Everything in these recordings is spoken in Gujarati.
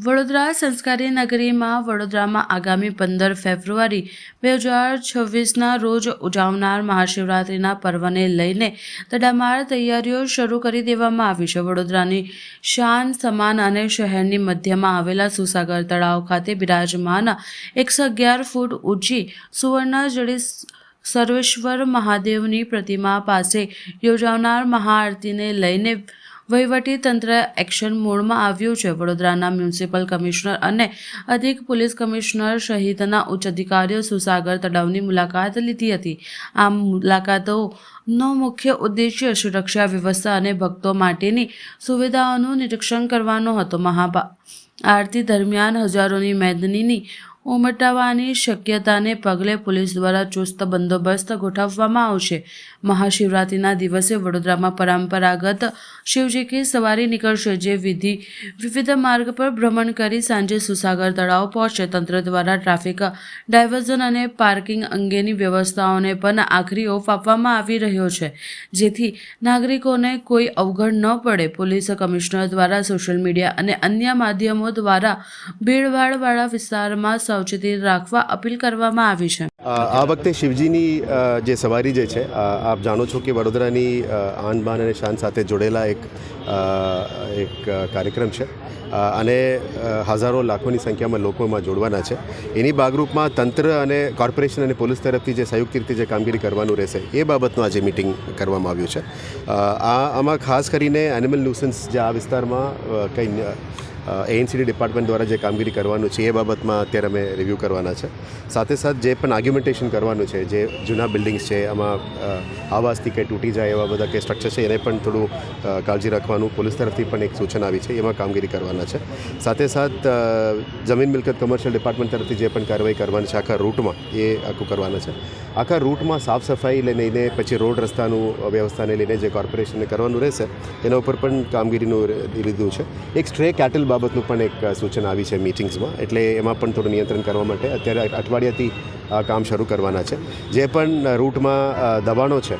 વડોદરા સંસ્કારી નગરીમાં વડોદરામાં આગામી 15 ફેબ્રુઆરી 2026ના રોજ ઉજવનાર મહાશિવરાત્રિના પર્વને લઈને તડામાર તૈયારીઓ શરૂ કરી દેવામાં આવી છે. વડોદરાની શાન સમાન અને શહેરની મધ્યમાં આવેલા સુસાગર તળાવ ખાતે બિરાજમાન 111 ફૂટ ઊંચી સુવર્ણજડિત સર્વેશ્વર મહાદેવની પ્રતિમા પાસે યોજાનાર મહાઆરતીને લઈને વહીવટી તંત્ર એક્શન મોડમાં આવ્યું છે. વડોદરાના મ્યુનિસિપલ કમિશનર અને અધિક પોલીસ કમિશનર સહિતના ઉચ્ચ અધિકારીઓ સુસાગર તળાવની મુલાકાત લીધી હતી. આ મુલાકાતોનો મુખ્ય ઉદ્દેશ્ય સુરક્ષા વ્યવસ્થા અને ભક્તો માટેની સુવિધાઓનું નિરીક્ષણ કરવાનો હતો. મહાઆરતી દરમિયાન હજારોની મેદનીની ઉમટવાની શક્યતાને પગલે પોલીસ દ્વારા ચુસ્ત બંદોબસ્ત ગોઠવવામાં આવશે. મહાશિવરાત્રિના દિવસે વડોદરામાં પરંપરાગત શિવજી કી સવારી નીકળશે, જે વિવિધ માર્ગ પર ભ્રમણ કરી સાંજે સુસાગર તળાવ પહોંચશે. તંત્ર દ્વારા ટ્રાફિક ડાયવર્ઝન અને પાર્કિંગ અંગેની વ્યવસ્થાઓને પણ આખરી ઓપ આપવામાં આવી રહ્યો છે, જેથી નાગરિકોને કોઈ અવગણ ન પડે. પોલીસ કમિશનર દ્વારા સોશિયલ મીડિયા અને અન્ય માધ્યમો દ્વારા ભીડભાડવાળા વિસ્તારમાં સાવચેતી રાખવા અપીલ કરવામાં આવી છે. આ વખતે શિવજીની જે સવારી જે છે, આપ જાણો છો કે વડોદરાની આન બાન અને શાન સાથે જોડેલા એક કાર્યક્રમ છે અને હજારો લાખોની સંખ્યામાં લોકો એમાં જોડવાના છે. એની ભાગરૂપમાં તંત્ર અને કોર્પોરેશન અને પોલીસ તરફથી જે સંયુક્ત રીતે જે કામગીરી કરવાનું રહેશે એ બાબતનું આજે મિટિંગ કરવામાં આવ્યું છે. આમાં ખાસ કરીને એનિમલ ન્યુસન્સ જે આ વિસ્તારમાં કંઈ એએનસીડી ડિપાર્ટમેન્ટ દ્વારા જે કામગીરી કરવાનું છે એ બાબતમાં અત્યારે અમે રિવ્યૂ કરવાના છે. સાથે સાથે જે પણ આર્ગ્યુમેન્ટેશન કરવાનું છે, જે જૂના બિલ્ડિંગ્સ છે, આમાં આવાસથી કંઈ તૂટી જાય એવા બધા કંઈ સ્ટ્રક્ચર છે, એને પણ થોડું કાળજી રાખવાનું પોલીસ તરફથી પણ એક સૂચન આવી છે, એમાં કામગીરી કરવાના છે. સાથે સાથ જમીન મિલકત કમર્શિયલ ડિપાર્ટમેન્ટ તરફથી જે પણ કાર્યવાહી કરવાની છે આખા રૂટમાં એ આખું કરવાના છે. આખા રૂટમાં સાફ સફાઈ લઈને પછી રોડ રસ્તાનું વ્યવસ્થાને લઈને જે કોર્પોરેશનને કરવાનું રહેશે એના ઉપર પણ કામગીરીનું લીધું છે. એક સ્ટ્રે કેટલ બાબતનું પણ એક સૂચન આવી છે મીટિંગ્સમાં, એટલે એમાં પણ થોડું નિયંત્રણ કરવા માટે અત્યારે અઠવાડિયાથી આ કામ શરૂ કરવાના છે. જે પણ રૂટમાં દબાણો છે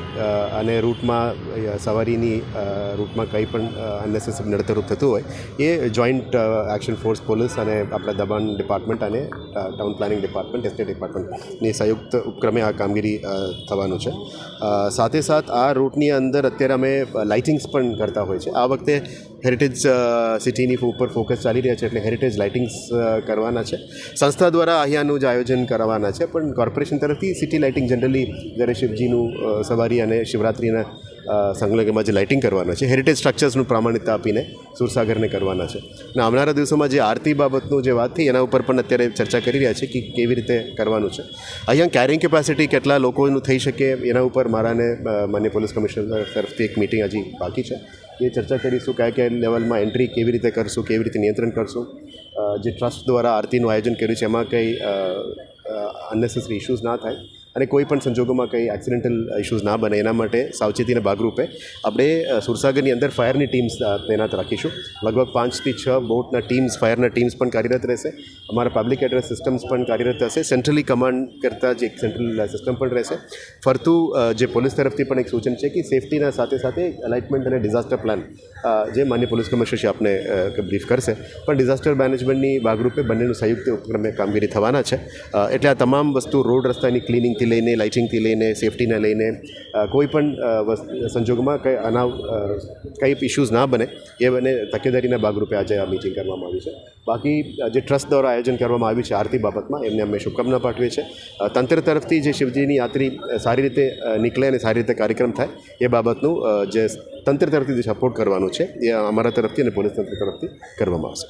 અને રૂટમાં સવારીની રૂટમાં કંઈ પણ અનનેસેસરી નડતરૂપ થતું હોય એ જોઈન્ટ એક્શન ફોર્સ પોલીસ અને આપણા દબાણ ડિપાર્ટમેન્ટ અને ટાઉન પ્લાનિંગ ડિપાર્ટમેન્ટ, એસ્ટેટ ડિપાર્ટમેન્ટની સંયુક્ત ઉપક્રમે આ કામગીરી થવાનું છે. સાથે સાથ આ રૂટની અંદર અત્યારે અમે લાઇટિંગ્સ પણ કરતા હોય છે. આ વખતે હેરિટેજ સિટીની ઉપર ફોકસ ચાલી રહ્યા છે, એટલે હેરિટેજ લાઇટિંગ્સ કરવાના છે. સંસ્થા દ્વારા અહીંયાનું જ આયોજન કરવાના છે, પણ કોર્પોરેશન તરફથી સિટી લાઇટિંગ જનરલી જ્યારે શિવજીનું સવારી અને શિવરાત્રિના સંલગ્નમાં જે લાઇટિંગ કરવાના છે, હેરિટેજ સ્ટ્રક્ચર્સનું પ્રામાણિકતા આપીને સુરસાગરને કરવાના છે. અને આવનારા દિવસોમાં જે આરતી બાબતનું જે વાત થઈ એના ઉપર પણ અત્યારે ચર્ચા કરી રહ્યા છે કે કેવી રીતે કરવાનું છે. અહીંયા કેરિંગ કેપેસિટી કેટલા લોકોનું થઈ શકે એના ઉપર મારાને માન્ય પોલીસ કમિશનર તરફથી એક મિટિંગ હજી બાકી છે. એ ચર્ચા કરીશું કયા લેવલમાં એન્ટ્રી કેવી રીતે કરશું, કેવી રીતે નિયંત્રણ કરશું. જે ટ્રસ્ટ દ્વારા આરતીનું આયોજન કર્યું છે એમાં કંઈ અનનેસેસરી ઇશ્યુઝ ના થાય અને કોઈ પણ સંજોગોમાં કંઈ એક્સિડેન્ટલ ઇશ્યુઝ ના બને એના માટે સાવચેતીના ભાગરૂપે આપણે સુરસાગરની અંદર ફાયરની ટીમ્સ તૈનાત રાખીશું. લગભગ 5 થી 6 બોટના ટીમ્સ, ફાયરના ટીમ્સ પણ કાર્યરત રહેશે. અમારા પબ્લિક એડ્રેસ સિસ્ટમ્સ પણ કાર્યરત હશે. સેન્ટ્રલી કમાન્ડ કરતાં જે એક સેન્ટ્રલ સિસ્ટમ પણ રહેશે. ફરતું જે પોલીસ તરફથી પણ એક સૂચન છે કે સેફટીના સાથે સાથે અલાઇટમેન્ટ અને ડિઝાસ્ટર પ્લાન જે માન્ય પોલીસ કમિશનરશ્રી આપને બ્રીફ કરશે, પણ ડિઝાસ્ટર મેનેજમેન્ટની ભાગરૂપે બંનેનું સંયુક્ત ઉપક્રમે કામગીરી થવાના છે. એટલે આ તમામ વસ્તુ રોડ રસ્તાની ક્લિનિંગથી લઈને, લાઇટિંગથી લઈને, સેફટીને લઈને કોઈ પણ સંજોગોમાં કંઈ ઇશ્યુઝ ના બને એ બને તકેદારીના ભાગરૂપે આજે આ મિટિંગ કરવામાં આવી છે. બાકી જે ટ્રસ્ટ દ્વારા આયોજન કરવામાં આવ્યું છે આરતી બાબતમાં એમને અમે શુભકામના પાઠવીએ છીએ. તંત્ર તરફથી જે શિવજીની યાત્રી સારી રીતે નીકળે અને સારી રીતે કાર્યક્રમ થાય એ બાબતનું જે તંત્ર તરફથી જે સપોર્ટ કરવાનું છે એ અમારા તરફથી અને પોલીસ તંત્ર તરફથી કરવામાં આવશે.